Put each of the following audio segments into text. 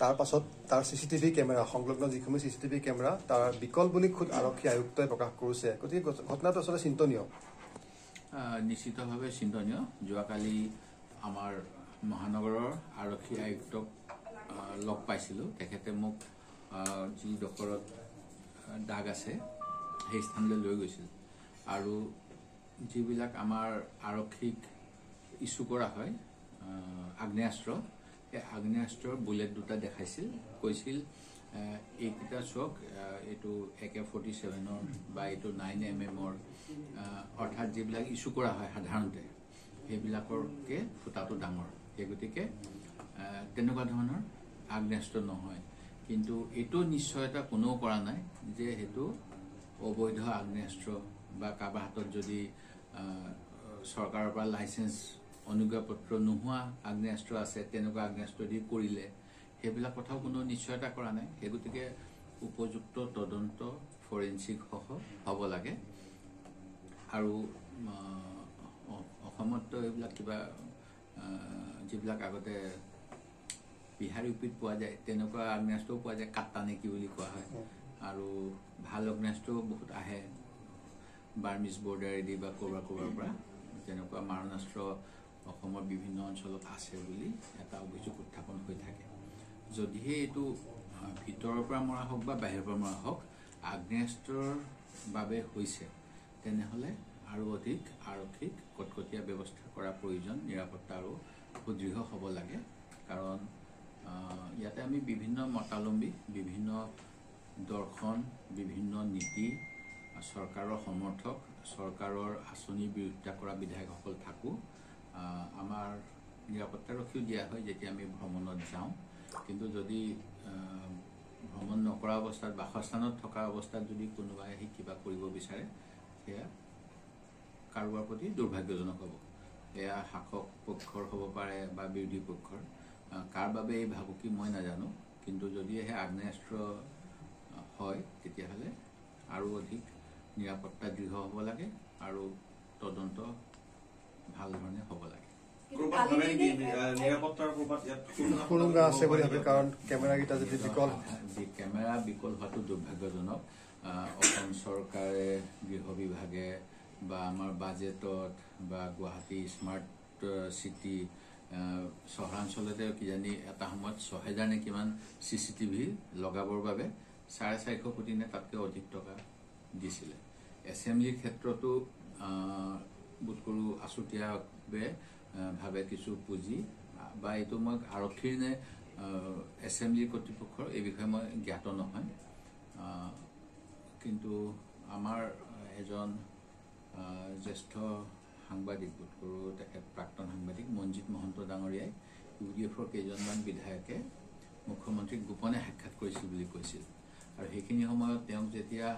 তাৰ পাছত তাৰ CCTV কেমেৰা সংলগ্ন যিসমূহ CCTV কেমেৰা তাৰ বিকল বুলি খুদ আৰক্ষী আয়ুক্তই প্ৰকাশ কৰিছে গতিকে ঘটনাটো আসলে চিন্তনীয় নিশ্চিতভাৱে চিন্তনীয় যোৱাকালি আমাৰ মহানগৰৰ আৰক্ষী আয়ুক্তক লগ পাইছিলোঁ তেখেতে মোক যি ডক্টৰত দাগ আছে সেই স্থানলৈ লৈ গৈছিল আৰু যিবিলাক আমাৰ আৰক্ষীক ইস্যু কৰা হয় আগ্নেয়াস্ত্ৰ এই আগ্নেয়াস্ত্ৰৰ বুলেট দুটা দেখাইছিল কৈছিল এইকেইটা চক এইটো AK-47 বা এইটো 9mm অৰ্থাৎ যিবিলাক ইস্যু কৰা হয় সাধাৰণতে সেইবিলাকৰকে ফুটাটো ডাঙৰ সেই গতিকে তেনেকুৱা ধৰণৰ আগ্নেয়াস্ত্ৰ নহয় কিন্তু এইটো নিশ্চয়তা কোনেও কৰা নাই যে হেতু অবৈধ আগ্নেয়াস্ত্ৰ বা কাৰোবাৰ হাতত যদি চৰকাৰৰ পৰা লাইসেন্স অনুজ্ঞাপত্ৰ নোহোৱা আগ্নেয়াস্ত্ৰ আছে তেনেকুৱা আগ্নেয়াস্ত্ৰ দি কৰিলে সেইবিলাক কথাও কোনো নিশ্চয়তা কৰা নাই সেই গতিকে উপযুক্ত তদন্ত ফৰেনসিক হ'ব লাগে আৰু অসমত এইবিলাক কিবা যিবিলাক আগতে বিহাৰ ইউপিত পোৱা যায় তেনেকুৱা আগ্নেয়াস্ত্ৰও পোৱা যায় কাট্টা নেকি বুলি কোৱা হয় আৰু ভাল আগ্নেয়াস্ত্ৰও বহুত আহে বাৰ্মিজ বৰ্ডাৰেদি বা ক'ৰবাৰ পৰা তেনেকুৱা মাৰণাস্ত্ৰ অসমৰ বিভিন্ন অঞ্চলত আছে বুলি এটা অভিযোগ উত্থাপন হৈ থাকে যদিহে এইটো ভিতৰৰ পৰা মৰা হওক বা বাহিৰৰ পৰা মৰা হওক আগ্নেয়াস্ত্ৰৰ বাবে হৈছে তেনেহ'লে আৰু অধিক আৰক্ষীক কটকটীয়া ব্যৱস্থা কৰা প্ৰয়োজন নিৰাপত্তা আৰু সুদৃঢ় হ'ব লাগে কাৰণ ইয়াতে আমি বিভিন্ন মতালম্বী বিভিন্ন দৰ্শন বিভিন্ন নীতি চৰকাৰৰ সমৰ্থক চৰকাৰৰ আঁচনিৰ বিৰোধিতা কৰা বিধায়কসকল থাকোঁ আমাৰ নিৰাপত্তাৰক্ষীও দিয়া হয় যেতিয়া আমি ভ্ৰমণত যাওঁ কিন্তু যদি ভ্ৰমণ নকৰা অৱস্থাত বাসস্থানত থকা অৱস্থাত যদি কোনোবাই আহি কিবা কৰিব বিচাৰে সেয়া কাৰোবাৰ প্ৰতি দুৰ্ভাগ্যজনক হ'ব এয়া শাসক পক্ষৰ হ'ব পাৰে বা বিৰোধী পক্ষৰ কাৰ বাবে এই ভাবুকি মই নাজানো কিন্তু যদিহে আগ্নেয়াস্ত্ৰ হয় তেতিয়াহ'লে আৰু অধিক নিৰাপত্তা দৃঢ় হ'ব লাগে আৰু তদন্ত ভাল ধৰণে হ'ব লাগে সুৰুঙ্গা আছে বুলি ভাবে কাৰণ কেমেৰাকেইটা যদি বিকল কেমেৰা বিকল হোৱাটো দুৰ্ভাগ্যজনক অসম চৰকাৰে গৃহ বিভাগে বা আমাৰ বাজেটত বা গুৱাহাটী স্মাৰ্ট চিটি চহৰাঞ্চলতে কিজানি এটা সময়ত ৬,০০০ নে কিমান CCTV লগাবৰ বাবে ৪৫০ কোটি নে তাতকৈ অধিক টকা দিছিলে এছেম্বলিৰ ক্ষেত্ৰতো বোধ কৰোঁ আছুতীয়াভাৱে ভাবে কিছু পুঁজি বা এইটো মই আৰক্ষীৰ নে এছেম্বলি কৰ্তৃপক্ষৰ এই বিষয়ে মই জ্ঞাত নহয় কিন্তু আমাৰ এজন জ্যেষ্ঠ সাংবাদিক বোধ কৰোঁ তেখেত প্ৰাক্তন সাংবাদিক মঞ্জিত মহন্ত ডাঙৰীয়াই UDFৰ কেইজনমান বিধায়কে মুখ্যমন্ত্ৰীক গোপনে সাক্ষাৎ কৰিছিল বুলি কৈছিল আৰু সেইখিনি সময়ত তেওঁক যেতিয়া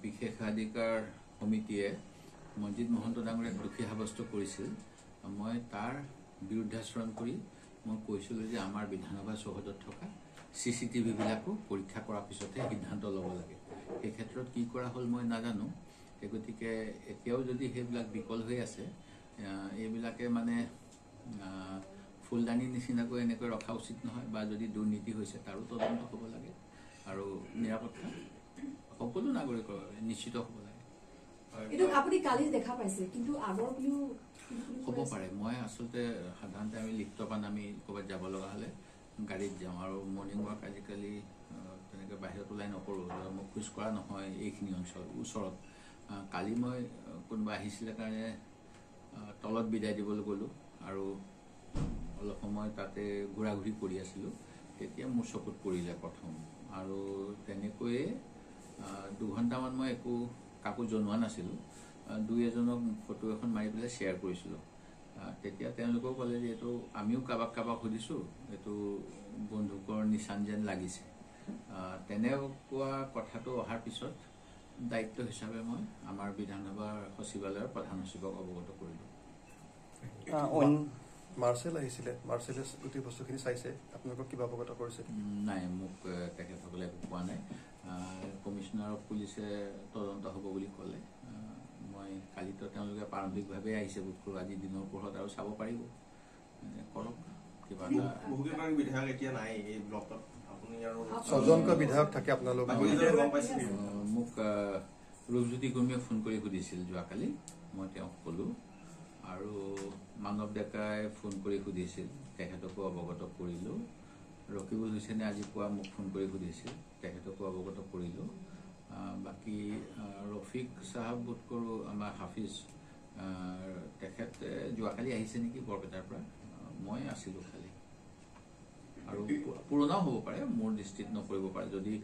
বিশেষাধিকাৰ সমিতিয়ে মঞ্জিত মহন্ত ডাঙৰীয়াক দোষী সাব্যস্ত কৰিছিল মই তাৰ বিৰুদ্ধাচৰণ কৰি মই কৈছিলোঁ যে আমাৰ বিধানসভা চৌহদত থকা CCTV বিলাকো পৰীক্ষা কৰাৰ পিছতহে সিদ্ধান্ত ল'ব লাগে এই ক্ষেত্ৰত কি কৰা হ'ল মই নাজানো এই গতিকে এতিয়াও যদি সেইবিলাক বিকল হৈ আছে এইবিলাকে মানে ফুলদানি নিচিনাকৈ এনেকৈ ৰখা উচিত নহয় বা যদি দুৰ্নীতি হৈছে তাৰো তদন্ত হ'ব লাগে আৰু নিৰাপত্তা সকলো নাগৰিকৰ নিশ্চিত হ'ব লাগে এটো আপুনি কালি দেখা পাইছে কিন্তু আগৰ বুলিও হ'ব পাৰে মই আচলতে সাধাৰণতে আমি লিফ্টপান আমি ক'ৰবাত যাব লগা হ'লে গাড়ীত যাওঁ আৰু মৰ্ণিং ৱাক আজিকালি তেনেকৈ বাহিৰত ওলাই নকৰোঁ মই খোজ কঢ়া নহয় এইখিনি অঞ্চল ওচৰত কালি মই কোনোবা আহিছিলে কাৰণে তলত বিদায় দিবলৈ গ'লোঁ আৰু অলপ সময় তাতে ঘূৰা ঘূৰি কৰি আছিলোঁ তেতিয়া মোৰ চকুত পৰিলে প্ৰথম আৰু তেনেকৈয়ে 2 ঘণ্টামান মই একো কাকো জনোৱা নাছিলোঁ দুই এজনক ফটো এখন মাৰি পেলাই শ্বেয়াৰ কৰিছিলোঁ তেতিয়া তেওঁলোকেও ক'লে যে এইটো আমিও কাৰোবাক সুধিছোঁ এইটো বন্দুকৰ নিচান যেন লাগিছে তেনেকুৱা কথাটো অহাৰ পিছত দায়িত্ব হিচাপে মই আমাৰ বিধানসভাৰ সচিবালয়ৰ প্ৰধান সচিবক অৱগত কৰিলোঁ মাৰ্চেল আহিছিলে মাৰ্চেলে গোটেই বস্তুখিনি চাইছে আপোনালোকক কিবা অৱগত কৰিছে নাই মোক তেখেতসকলে একো কোৱা নাই কমিশনাৰ অফ পুলিচে তদন্ত হ'ব বুলি ক'লে মই কালিতো তেওঁলোকে প্ৰাৰম্ভিকভাৱে আহিছে বোধ কৰোঁ আজি দিনৰ পোহৰত আৰু চাব পাৰিব কৰক কিবা এটা বহুকেইগৰাকী বিধায়ক এতিয়া নাই এই ব্লকত আপুনি আৰু 6জনকৈ বিধায়ক থাকে আপোনালোক মোক ৰূপজ্যোতি কুৰ্মীয়ে ফোন কৰি সুধিছিল যোৱাকালি মই তেওঁক ক'লো আৰু মানৱ ডেকাই ফোন কৰি সুধিছিল তেখেতকো অৱগত কৰিলোঁ ৰকিবুল হুছেইনে আজি পুৱা মোক ফোন কৰি সুধিছিল তেখেতকো অৱগত কৰিলোঁ বাকী ৰফিক চাহাব বোধ কৰোঁ আমাৰ হাফিজ তেখেত যোৱাকালি আহিছে নেকি বৰপেটাৰ পৰা মই আছিলোঁ খালি আৰু পুৰণাও হ'ব পাৰে মোৰ দৃষ্টিত নপৰিব পাৰে যদি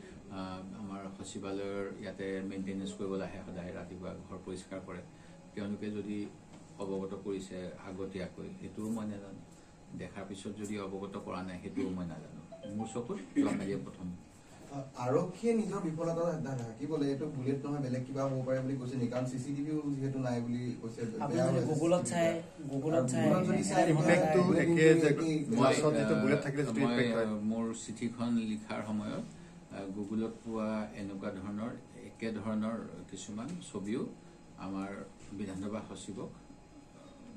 আমাৰ সচিবালয়ৰ ইয়াতে মেইনটেনেঞ্চ কৰিবলৈ আহে সদায় ৰাতিপুৱা ঘৰ পৰিষ্কাৰ কৰে তেওঁলোকে যদি অৱগত কৰিছে আগতীয়াকৈ সেইটোও মই নাজানো দেখাৰ পিছত যদি অৱগত কৰা নাই সেইটোও মই নাজানো মোৰ চকুত যোৱাকালিয়ে প্ৰথম আৰক্ষীয়ে নিজৰ বিফলতা ঢাকিবলৈ এইটো বুলেট নহয় বেলেগ কিবা হ'ব পাৰে বুলি কৈছে নেকি কাৰণ চিচিটিভিও যিহেতু নাই বুলি কৈছে মোৰ চিঠিখন লিখাৰ সময়ত গুগলত পোৱা এনেকুৱা ধৰণৰ একে ধৰণৰ কিছুমান ছবিও আমাৰ বিধানসভা সচিবক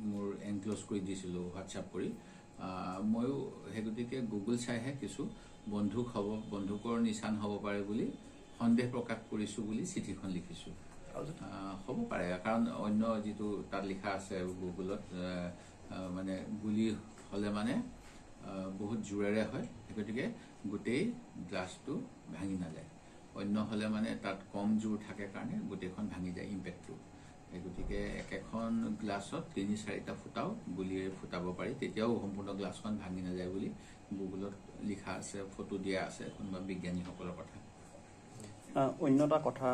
মোৰ এনক্ল'জ কৰি দিছিলোঁ হোৱাটছআপ কৰি ময়ো সেই গতিকে গুগল চাইহে কিছু বন্ধুকৰ নিচান হ'ব পাৰে বুলি সন্দেহ প্ৰকাশ কৰিছোঁ বুলি চিঠিখন লিখিছোঁ হ'ব পাৰে কাৰণ অন্য যিটো তাত লিখা আছে গুগলত মানে গুলি হ'লে মানে বহুত জোৰেৰে হয় গতিকে গোটেই গ্লাছটো ভাঙি নাযায় অন্য হ'লে মানে তাত কম জোৰ থাকে কাৰণে গোটেইখন ভাঙি যায় ইম্পেক্টটো গতিকে একেখন গ্লাছত ৩-৪টা ফুটাও গুলিৰে ফুটাব পাৰি তেতিয়াও সম্পূৰ্ণ গ্লাছখন ভাঙি নাযায় বুলি গুগলত লিখা আছে ফটো দিয়া আছে কোনোবা বিজ্ঞানীসকলৰ কথা অন্য এটা কথা